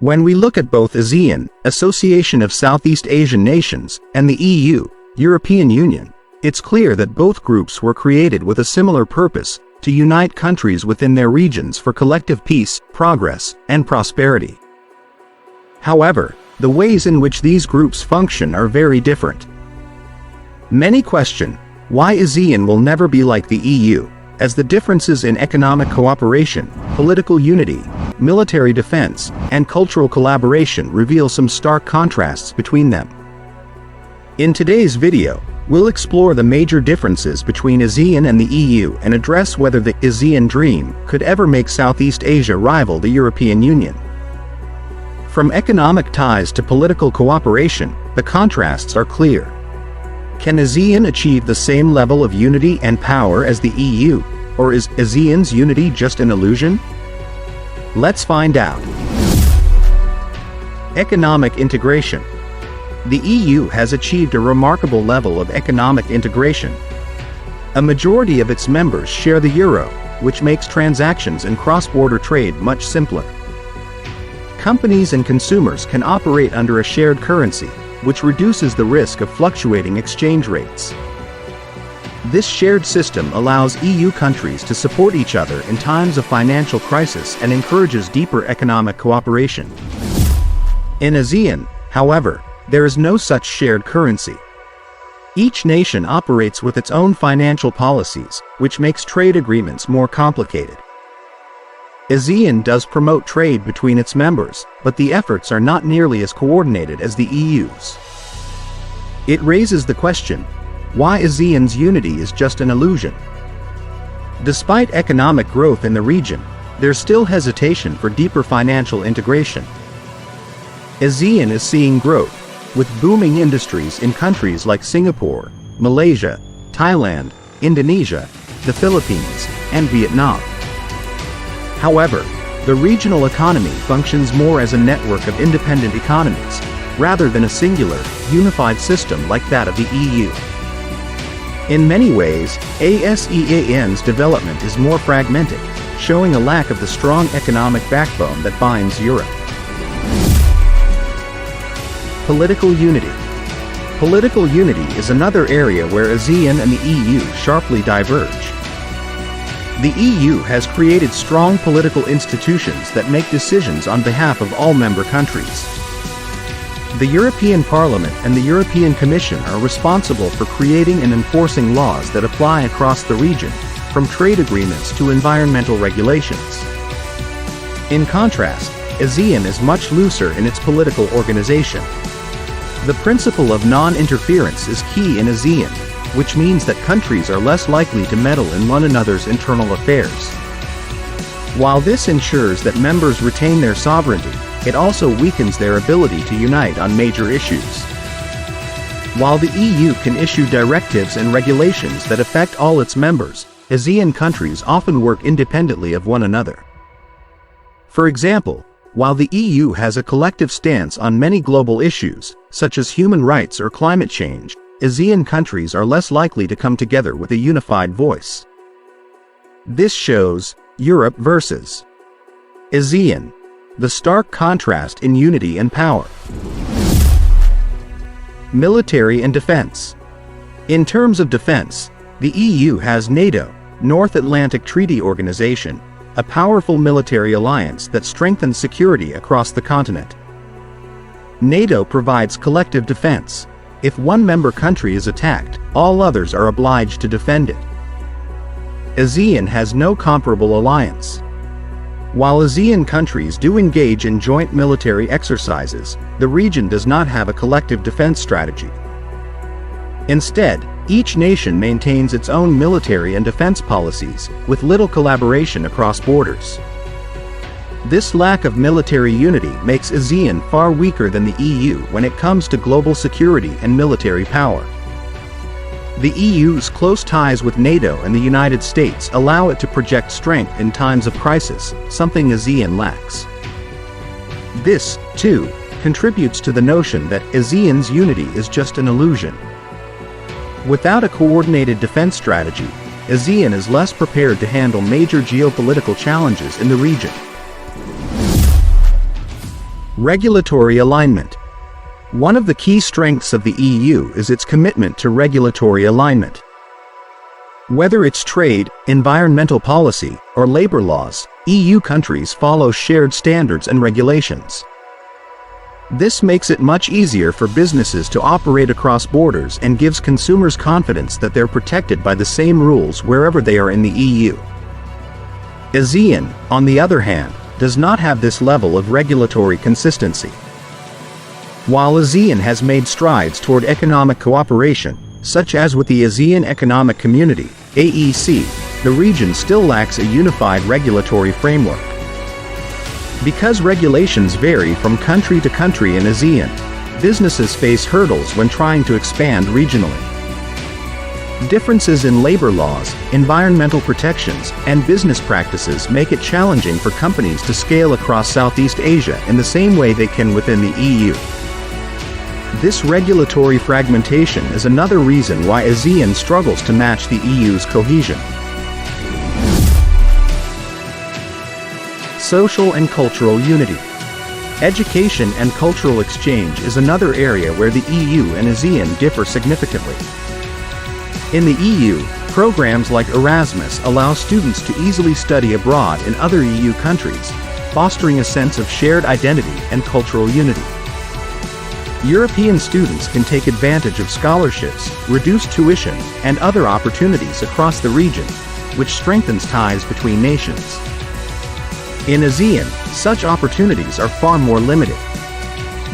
When we look at both ASEAN, Association of Southeast Asian Nations, and the EU, European Union, it's clear that both groups were created with a similar purpose: to unite countries within their regions for collective peace, progress, and prosperity. However, the ways in which these groups function are very different. Many question why ASEAN will never be like the EU, as the differences in economic cooperation, political unity, military defense, and cultural collaboration reveal some stark contrasts between them. In today's video, we'll explore the major differences between ASEAN and the EU and address whether the ASEAN Dream could ever make Southeast Asia rival the European Union. From economic ties to political cooperation, the contrasts are clear. Can ASEAN achieve the same level of unity and power as the EU, or is ASEAN's unity just an illusion? Let's find out. Economic integration. The EU has achieved a remarkable level of economic integration. A majority of its members share the euro, which makes transactions and cross-border trade much simpler. Companies and consumers can operate under a shared currency, which reduces the risk of fluctuating exchange rates. This shared system allows EU countries to support each other in times of financial crisis and encourages deeper economic cooperation. In ASEAN, however, there is no such shared currency. Each nation operates with its own financial policies, which makes trade agreements more complicated. ASEAN does promote trade between its members, but the efforts are not nearly as coordinated as the EU's. It raises the question, why ASEAN's unity is just an illusion? Despite economic growth in the region, there's still hesitation for deeper financial integration. ASEAN is seeing growth, with booming industries in countries like Singapore, Malaysia, Thailand, Indonesia, the Philippines, and Vietnam. However, the regional economy functions more as a network of independent economies, rather than a singular, unified system like that of the EU. In many ways, ASEAN's development is more fragmented, showing a lack of the strong economic backbone that binds Europe. Political unity. Political unity is another area where ASEAN and the EU sharply diverge. The EU has created strong political institutions that make decisions on behalf of all member countries. The European Parliament and the European Commission are responsible for creating and enforcing laws that apply across the region, from trade agreements to environmental regulations. In contrast, ASEAN is much looser in its political organization. The principle of non-interference is key in ASEAN, which means that countries are less likely to meddle in one another's internal affairs. While this ensures that members retain their sovereignty, it also weakens their ability to unite on major issues. While the EU can issue directives and regulations that affect all its members, ASEAN countries often work independently of one another. For example, while the EU has a collective stance on many global issues, such as human rights or climate change, ASEAN countries are less likely to come together with a unified voice. This shows Europe versus ASEAN, the stark contrast in unity and power. Military and defense. In terms of defense, the EU has NATO, North Atlantic Treaty Organization, a powerful military alliance that strengthens security across the continent. NATO provides collective defense. If one member country is attacked, all others are obliged to defend it. ASEAN has no comparable alliance. While ASEAN countries do engage in joint military exercises, the region does not have a collective defense strategy. Instead, each nation maintains its own military and defense policies, with little collaboration across borders. This lack of military unity makes ASEAN far weaker than the EU when it comes to global security and military power. The EU's close ties with NATO and the United States allow it to project strength in times of crisis, something ASEAN lacks. This, too, contributes to the notion that ASEAN's unity is just an illusion. Without a coordinated defense strategy, ASEAN is less prepared to handle major geopolitical challenges in the region. Regulatory alignment. One of the key strengths of the EU is its commitment to regulatory alignment. Whether it's trade, environmental policy, or labor laws, EU countries follow shared standards and regulations. This makes it much easier for businesses to operate across borders and gives consumers confidence that they're protected by the same rules wherever they are in the EU. ASEAN, on the other hand, does not have this level of regulatory consistency. While ASEAN has made strides toward economic cooperation, such as with the ASEAN Economic Community, AEC, the region still lacks a unified regulatory framework. Because regulations vary from country to country in ASEAN, businesses face hurdles when trying to expand regionally. Differences in labor laws, environmental protections, and business practices make it challenging for companies to scale across Southeast Asia in the same way they can within the EU. This regulatory fragmentation is another reason why ASEAN struggles to match the EU's cohesion. Social and cultural unity. Education and cultural exchange is another area where the EU and ASEAN differ significantly. In the EU, programs like Erasmus allow students to easily study abroad in other EU countries, fostering a sense of shared identity and cultural unity. European students can take advantage of scholarships, reduced tuition, and other opportunities across the region, which strengthens ties between nations. In ASEAN, such opportunities are far more limited.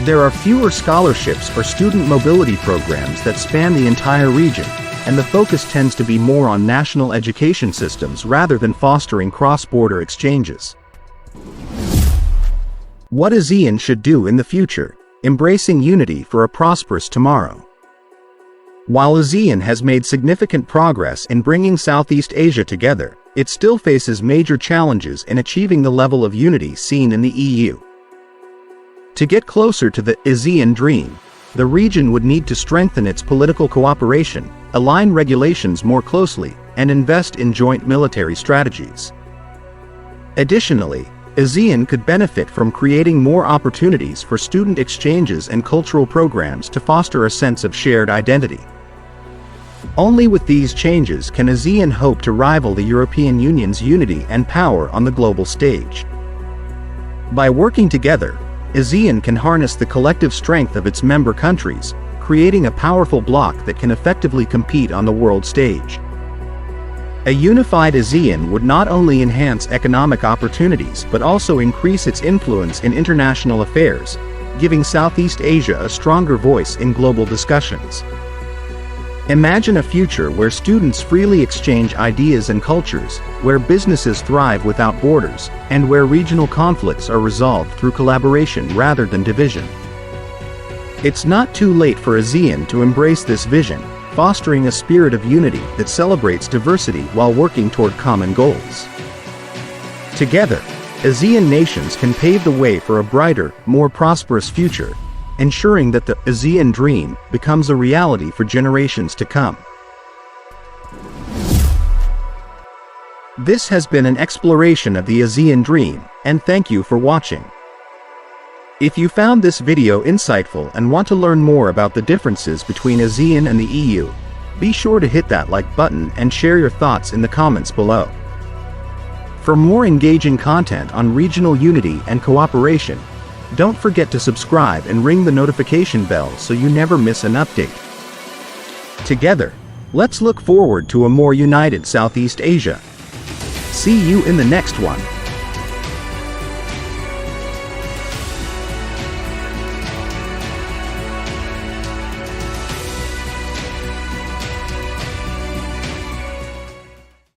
There are fewer scholarships or student mobility programs that span the entire region, and the focus tends to be more on national education systems rather than fostering cross-border exchanges. What ASEAN should do in the future: embracing unity for a prosperous tomorrow. While ASEAN has made significant progress in bringing Southeast Asia together, it still faces major challenges in achieving the level of unity seen in the EU. To get closer to the ASEAN Dream, the region would need to strengthen its political cooperation, align regulations more closely, and invest in joint military strategies. Additionally, ASEAN could benefit from creating more opportunities for student exchanges and cultural programs to foster a sense of shared identity. Only with these changes can ASEAN hope to rival the European Union's unity and power on the global stage. By working together, ASEAN can harness the collective strength of its member countries, creating a powerful bloc that can effectively compete on the world stage. A unified ASEAN would not only enhance economic opportunities but also increase its influence in international affairs, giving Southeast Asia a stronger voice in global discussions. Imagine a future where students freely exchange ideas and cultures, where businesses thrive without borders, and where regional conflicts are resolved through collaboration rather than division. It's not too late for ASEAN to embrace this vision, fostering a spirit of unity that celebrates diversity while working toward common goals. Together, ASEAN nations can pave the way for a brighter, more prosperous future, ensuring that the ASEAN Dream becomes a reality for generations to come. This has been an exploration of the ASEAN Dream, and thank you for watching. If you found this video insightful and want to learn more about the differences between ASEAN and the EU, be sure to hit that like button and share your thoughts in the comments below. For more engaging content on regional unity and cooperation, don't forget to subscribe and ring the notification bell so you never miss an update. Together, let's look forward to a more united Southeast Asia. See you in the next one.